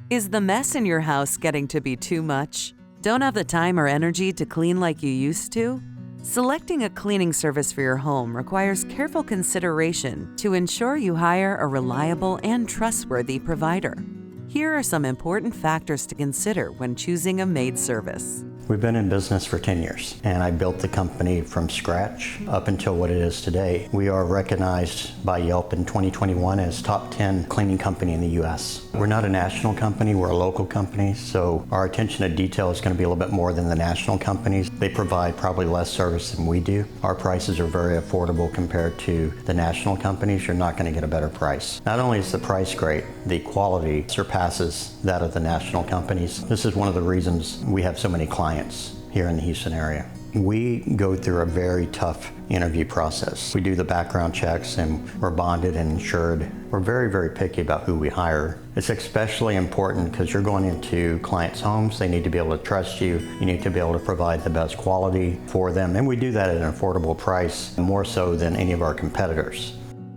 Is the mess in your house getting to be too much? Don't have the time or energy to clean like you used to? Selecting a cleaning service for your home requires careful consideration to ensure you hire a reliable and trustworthy provider. Here are some important factors to consider when choosing a Maid service. We've been in business for 10 years, and I built the company from scratch up until what it is today. We are recognized by Yelp in 2021 as top 10 cleaning company in the U.S. We're not a national company, we're a local company, so our attention to detail is going to be a little bit more than the national companies. They provide probably less service than we do. Our prices are very affordable compared to the national companies. You're not going to get a better price. Not only is the price great, the quality surpasses that of the national companies. This is one of the reasons we have so many clients here in the Houston area. We go through a very tough interview process. We do the background checks and we're bonded and insured. We're very, very picky about who we hire. It's especially important because you're going into clients' homes. They need to be able to trust you. You need to be able to provide the best quality for them. And we do that at an affordable price, more so than any of our competitors.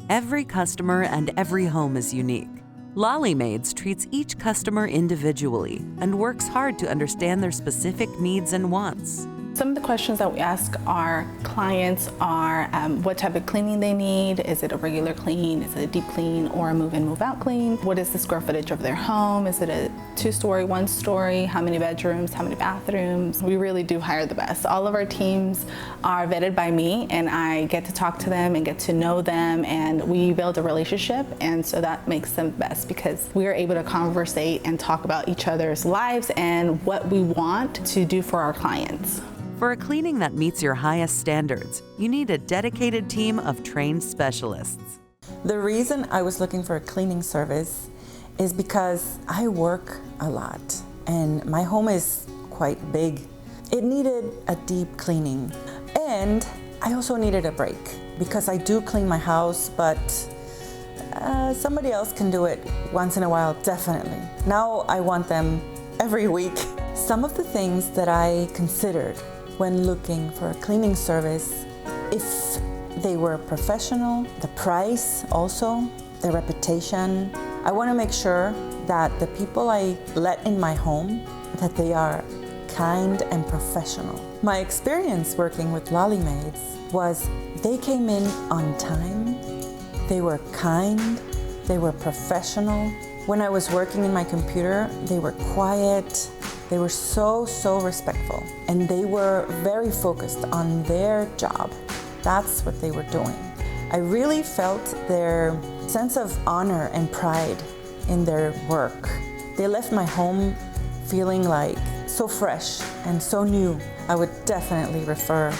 Every customer and every home is unique. Lollimaids treats each customer individually and works hard to understand their specific needs and wants. Some of the questions that we ask our clients are what type of cleaning they need. Is it a regular clean? Is it a deep clean or a move-in, move-out clean? What is the square footage of their home? Is it a 2-story, 1-story? How many bedrooms? How many bathrooms? We really do hire the best. All of our teams are vetted by me, and I get to talk to them and get to know them, and we build a relationship, and so that makes them best because we are able to conversate and talk about each other's lives and what we want to do for our clients. For a cleaning that meets your highest standards, you need a dedicated team of trained specialists. The reason I was looking for a cleaning service is because I work a lot and my home is quite big. It needed a deep cleaning, and I also needed a break because I do clean my house, but somebody else can do it once in a while, definitely. Now I want them every week. Some of the things that I considered when looking for a cleaning service, if they were professional, the price also, the reputation. I want to make sure that the people I let in my home, that they are kind and professional. My experience working with Lollimaids was they came in on time, they were kind, they were professional. When I was working in my computer, they were quiet. They were so respectful, and they were very focused on their job. That's what they were doing. I really felt their sense of honor and pride in their work. They left my home feeling like so fresh and so new. I would definitely refer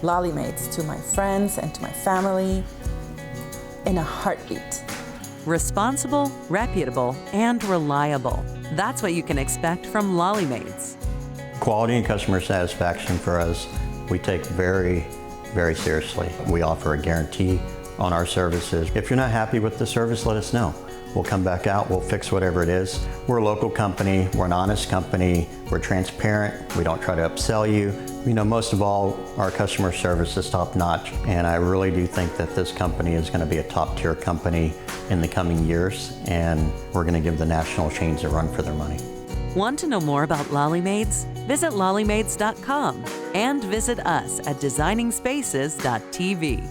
Lollimaids to my friends and to my family in a heartbeat. Responsible, reputable, and reliable. That's what you can expect from Lollimaids. Quality and customer satisfaction for us, we take very, very seriously. We offer a guarantee on our services. If you're not happy with the service, let us know. We'll come back out, we'll fix whatever it is. We're a local company, we're an honest company, we're transparent, we don't try to upsell you. You know, most of all, our customer service is top notch, and I really do think that this company is going to be a top tier company in the coming years, and we're going to give the national chains a run for their money. Want to know more about Lollimaids? Visit lollimaids.com and visit us at designingspaces.tv.